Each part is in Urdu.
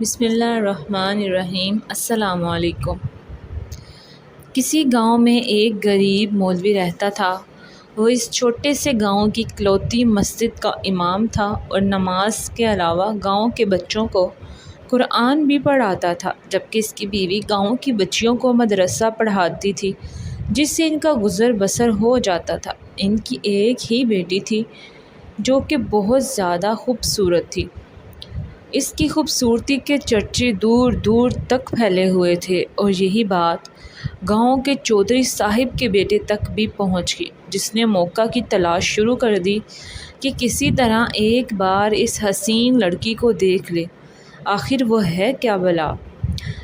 بسم اللہ الرحمن الرحیم۔ السلام علیکم۔ کسی گاؤں میں ایک غریب مولوی رہتا تھا۔ وہ اس چھوٹے سے گاؤں کی اکلوتی مسجد کا امام تھا اور نماز کے علاوہ گاؤں کے بچوں کو قرآن بھی پڑھاتا تھا، جبکہ اس کی بیوی گاؤں کی بچیوں کو مدرسہ پڑھاتی تھی، جس سے ان کا گزر بسر ہو جاتا تھا۔ ان کی ایک ہی بیٹی تھی جو کہ بہت زیادہ خوبصورت تھی۔ اس کی خوبصورتی کے چرچے دور دور تک پھیلے ہوئے تھے اور یہی بات گاؤں کے چودھری صاحب کے بیٹے تک بھی پہنچ گئی، جس نے موقع کی تلاش شروع کر دی کہ کسی طرح ایک بار اس حسین لڑکی کو دیکھ لے، آخر وہ ہے کیا بلا۔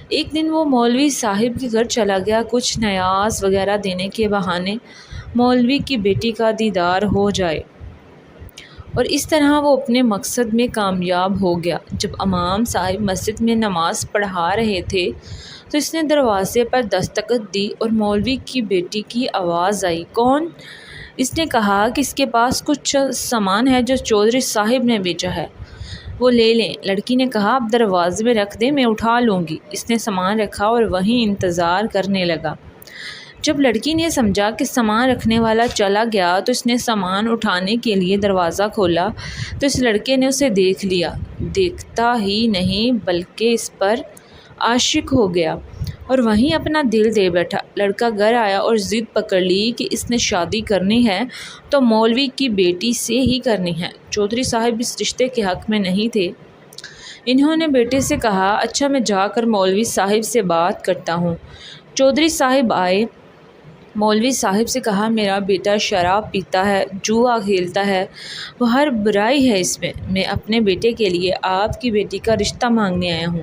ایک دن وہ مولوی صاحب کے گھر چلا گیا، کچھ نیاز وغیرہ دینے کے بہانے مولوی کی بیٹی کا دیدار ہو جائے، اور اس طرح وہ اپنے مقصد میں کامیاب ہو گیا۔ جب امام صاحب مسجد میں نماز پڑھا رہے تھے تو اس نے دروازے پر دستک دی اور مولوی کی بیٹی کی آواز آئی، کون؟ اس نے کہا کہ اس کے پاس کچھ سامان ہے جو چودھری صاحب نے بیچا ہے، وہ لے لیں۔ لڑکی نے کہا، آپ دروازے میں رکھ دیں، میں اٹھا لوں گی۔ اس نے سامان رکھا اور وہیں انتظار کرنے لگا۔ جب لڑکی نے سمجھا کہ سامان رکھنے والا چلا گیا تو اس نے سامان اٹھانے کے لیے دروازہ کھولا تو اس لڑکے نے اسے دیکھ لیا، دیکھتا ہی نہیں بلکہ اس پر عاشق ہو گیا اور وہیں اپنا دل دے بیٹھا۔ لڑکا گھر آیا اور ضد پکڑ لی کہ اس نے شادی کرنی ہے تو مولوی کی بیٹی سے ہی کرنی ہے۔ چودھری صاحب اس رشتے کے حق میں نہیں تھے۔ انہوں نے بیٹے سے کہا، اچھا میں جا کر مولوی صاحب سے بات کرتا ہوں۔ چودھری صاحب آئے، مولوی صاحب سے کہا، میرا بیٹا شراب پیتا ہے، جوا کھیلتا ہے، وہ ہر برائی ہے اس میں اپنے بیٹے کے لیے آپ کی بیٹی کا رشتہ مانگنے آیا ہوں۔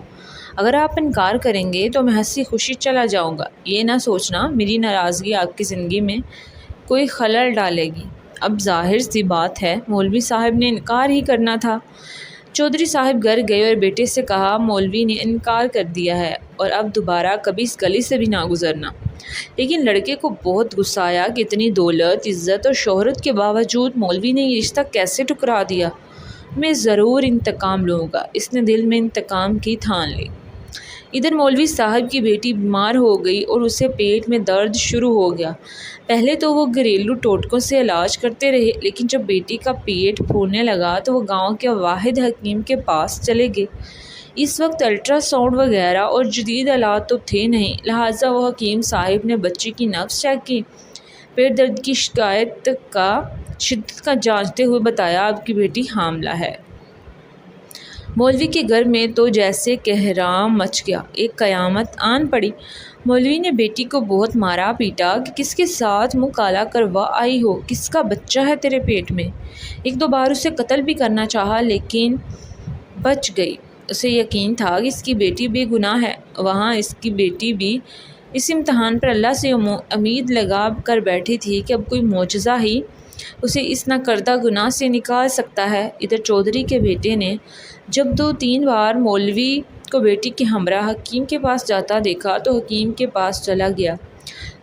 اگر آپ انکار کریں گے تو میں ہنسی خوشی چلا جاؤں گا، یہ نہ سوچنا میری ناراضگی آپ کی زندگی میں کوئی خلل ڈالے گی۔ اب ظاہر سی بات ہے مولوی صاحب نے انکار ہی کرنا تھا۔ چودھری صاحب گھر گئے اور بیٹے سے کہا، مولوی نے انکار کر دیا ہے اور اب دوبارہ کبھی اس گلی سے بھی نہ گزرنا۔ لیکن لڑکے کو بہت غصہ آیا کہ اتنی دولت، عزت اور شہرت کے باوجود مولوی نے یہ رشتہ کیسے ٹکرا دیا۔ میں ضرور انتقام لوں گا، اس نے دل میں انتقام کی ٹھان لی۔ ادھر مولوی صاحب کی بیٹی بیمار ہو گئی اور اسے پیٹ میں درد شروع ہو گیا۔ پہلے تو وہ گھریلو ٹوٹکوں سے علاج کرتے رہے، لیکن جب بیٹی کا پیٹ پھولنے لگا تو وہ گاؤں کے واحد حکیم کے پاس چلے گئے۔ اس وقت الٹرا ساؤنڈ وغیرہ اور جدید آلات تو تھے نہیں، لہٰذا وہ حکیم صاحب نے بچی کی نبض چیک کی، پیٹ درد کی شدت کا جانچتے ہوئے بتایا، آپ کی بیٹی حاملہ ہے۔ مولوی کے گھر میں تو جیسے کہرام مچ گیا، ایک قیامت آن پڑی۔ مولوی نے بیٹی کو بہت مارا پیٹا کہ کس کے ساتھ منہ کالا کروا آئی ہو، کس کا بچہ ہے تیرے پیٹ میں۔ ایک دو بار اسے قتل بھی کرنا چاہا لیکن بچ گئی۔ اسے یقین تھا کہ اس کی بیٹی بے گناہ ہے۔ وہاں اس کی بیٹی بھی اس امتحان پر اللہ سے امید لگا کر بیٹھی تھی کہ اب کوئی معجزہ ہی اسے اس نہ کردہ گناہ سے نکال سکتا ہے۔ ادھر چودھری کے بیٹے نے جب 2-3 بار مولوی کو بیٹی کے ہمراہ حکیم کے پاس جاتا دیکھا تو حکیم کے پاس چلا گیا،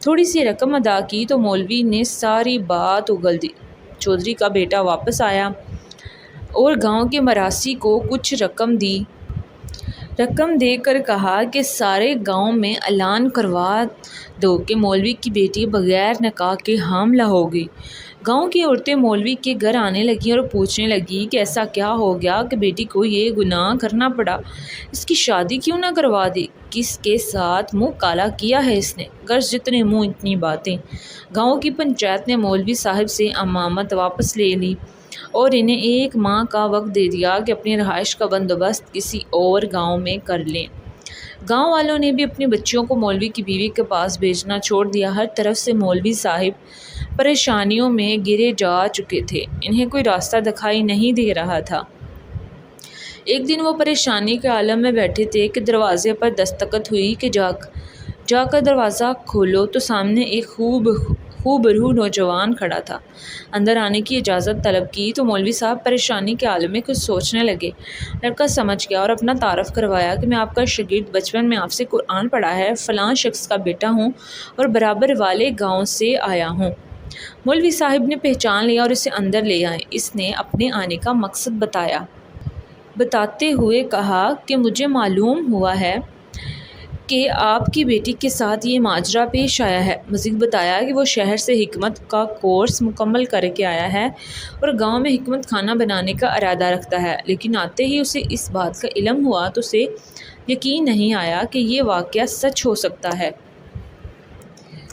تھوڑی سی رقم ادا کی تو مولوی نے ساری بات اگل دی۔ چودھری کا بیٹا واپس آیا اور گاؤں کے مراسی کو کچھ رقم دے کر کہا کہ سارے گاؤں میں اعلان کروا دو کہ مولوی کی بیٹی بغیر نکاح کے حاملہ ہو گئی۔ گاؤں کی عورتیں مولوی کے گھر آنے لگیں اور پوچھنے لگیں کہ ایسا کیا ہو گیا کہ بیٹی کو یہ گناہ کرنا پڑا، اس کی شادی کیوں نہ کروا دی، کس کے ساتھ منہ کالا کیا ہے اس نے۔ غرض جتنے منہ اتنی باتیں۔ گاؤں کی پنچایت نے مولوی صاحب سے امامت واپس لے لی اور انہیں 1 ماہ کا وقت دے دیا کہ اپنی رہائش کا بندوبست کسی اور گاؤں میں کر لیں۔ گاؤں والوں نے بھی اپنی بچیوں کو مولوی کی بیوی کے پاس بھیجنا چھوڑ دیا۔ ہر طرف سے مولوی صاحب پریشانیوں میں گھرے جا چکے تھے، انہیں کوئی راستہ دکھائی نہیں دے رہا تھا۔ ایک دن وہ پریشانی کے عالم میں بیٹھے تھے کہ دروازے پر دستک ہوئی کہ جا کر دروازہ کھولو تو سامنے ایک خوبرو نوجوان کھڑا تھا۔ اندر آنے کی اجازت طلب کی تو مولوی صاحب پریشانی کے عالم میں کچھ سوچنے لگے۔ لڑکا سمجھ گیا اور اپنا تعارف کروایا کہ میں آپ کا شاگرد، بچپن میں آپ سے قرآن پڑھا ہے، فلاں شخص کا بیٹا ہوں اور برابر والے گاؤں سے آیا ہوں۔ مولوی صاحب نے پہچان لیا اور اسے اندر لے آئے۔ اس نے اپنے آنے کا مقصد بتایا۔ بتاتے ہوئے کہا کہ مجھے معلوم ہوا ہے کہ آپ کی بیٹی کے ساتھ یہ ماجرا پیش آیا ہے۔ مزید بتایا کہ وہ شہر سے حکمت کا کورس مکمل کر کے آیا ہے اور گاؤں میں حکمت کھانا بنانے کا ارادہ رکھتا ہے، لیکن آتے ہی اسے اس بات کا علم ہوا تو اسے یقین نہیں آیا کہ یہ واقعہ سچ ہو سکتا ہے،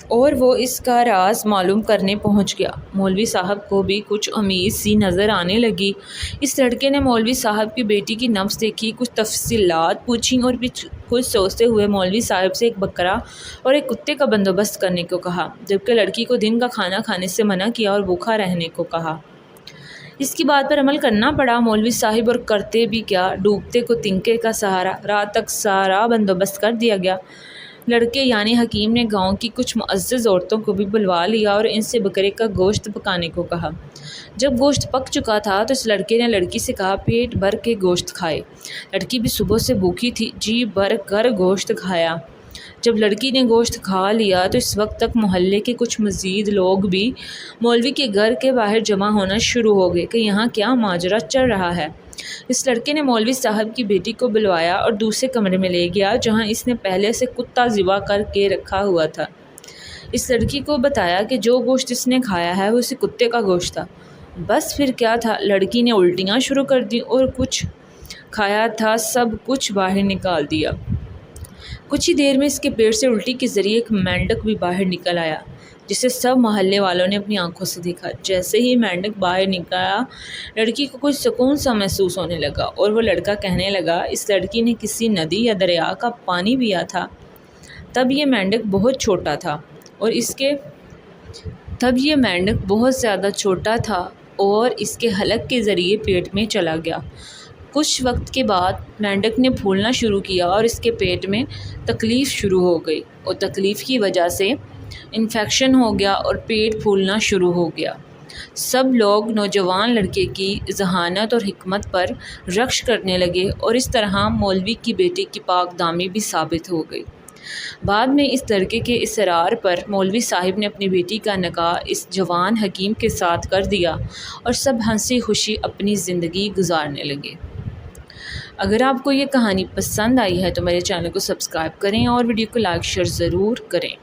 اور وہ اس کا راز معلوم کرنے پہنچ گیا۔ مولوی صاحب کو بھی کچھ امید سی نظر آنے لگی۔ اس لڑکے نے مولوی صاحب کی بیٹی کی نبض دیکھی، کچھ تفصیلات پوچھیں اور پھر کچھ سوچتے ہوئے مولوی صاحب سے ایک بکرا اور ایک کتے کا بندوبست کرنے کو کہا، جبکہ لڑکی کو دن کا کھانا کھانے سے منع کیا اور بھوکا رہنے کو کہا۔ اس کی بات پر عمل کرنا پڑا۔ مولوی صاحب اور کرتے بھی کیا، ڈوبتے کو تنکے کا سہارا، رات تک سارا بندوبست کر دیا گیا۔ لڑکے یعنی حکیم نے گاؤں کی کچھ معزز عورتوں کو بھی بلوا لیا اور ان سے بکرے کا گوشت پکانے کو کہا۔ جب گوشت پک چکا تھا تو اس لڑکے نے لڑکی سے کہا پیٹ بھر کے گوشت کھائے۔ لڑکی بھی صبح سے بھوکی تھی، جی بھر کر گوشت کھایا۔ جب لڑکی نے گوشت کھا لیا تو اس وقت تک محلے کے کچھ مزید لوگ بھی مولوی کے گھر کے باہر جمع ہونا شروع ہو گئے کہ یہاں کیا ماجرا چل رہا ہے۔ اس لڑکے نے مولوی صاحب کی بیٹی کو بلوایا اور دوسرے کمرے میں لے گیا جہاں اس نے پہلے سے کتا ذبح کر کے رکھا ہوا تھا۔ اس لڑکی کو بتایا کہ جو گوشت اس نے کھایا ہے وہ اسی کتے کا گوشت تھا۔ بس پھر کیا تھا، لڑکی نے الٹیاں شروع کر دیں اور کچھ کھایا تھا سب کچھ باہر نکال دیا۔ کچھ ہی دیر میں اس کے پیٹ سے الٹی کے ذریعے ایک مینڈک بھی باہر نکل آیا، جسے سب محلے والوں نے اپنی آنکھوں سے دیکھا۔ جیسے ہی مینڈک باہر نکلا، لڑکی کو کچھ سکون سا محسوس ہونے لگا اور وہ لڑکا کہنے لگا اس لڑکی نے کسی ندی یا دریا کا پانی پیا تھا، تب یہ مینڈک بہت چھوٹا تھا اور بہت زیادہ چھوٹا تھا اور اس کے حلق کے ذریعے پیٹ میں چلا گیا۔ کچھ وقت کے بعد مینڈک نے پھولنا شروع کیا اور اس کے پیٹ میں تکلیف شروع ہو گئی اور تکلیف کی وجہ سے انفیکشن ہو گیا اور پیٹ پھولنا شروع ہو گیا۔ سب لوگ نوجوان لڑکے کی ذہانت اور حکمت پر رشک کرنے لگے اور اس طرح مولوی کی بیٹی کی پاک دامی بھی ثابت ہو گئی۔ بعد میں اس لڑکے کے اصرار پر مولوی صاحب نے اپنی بیٹی کا نکاح اس جوان حکیم کے ساتھ کر دیا اور سب ہنسی خوشی اپنی زندگی گزارنے لگے۔ اگر آپ کو یہ کہانی پسند آئی ہے تو میرے چینل کو سبسکرائب کریں اور ویڈیو کو لائک شیئر ضرور کریں۔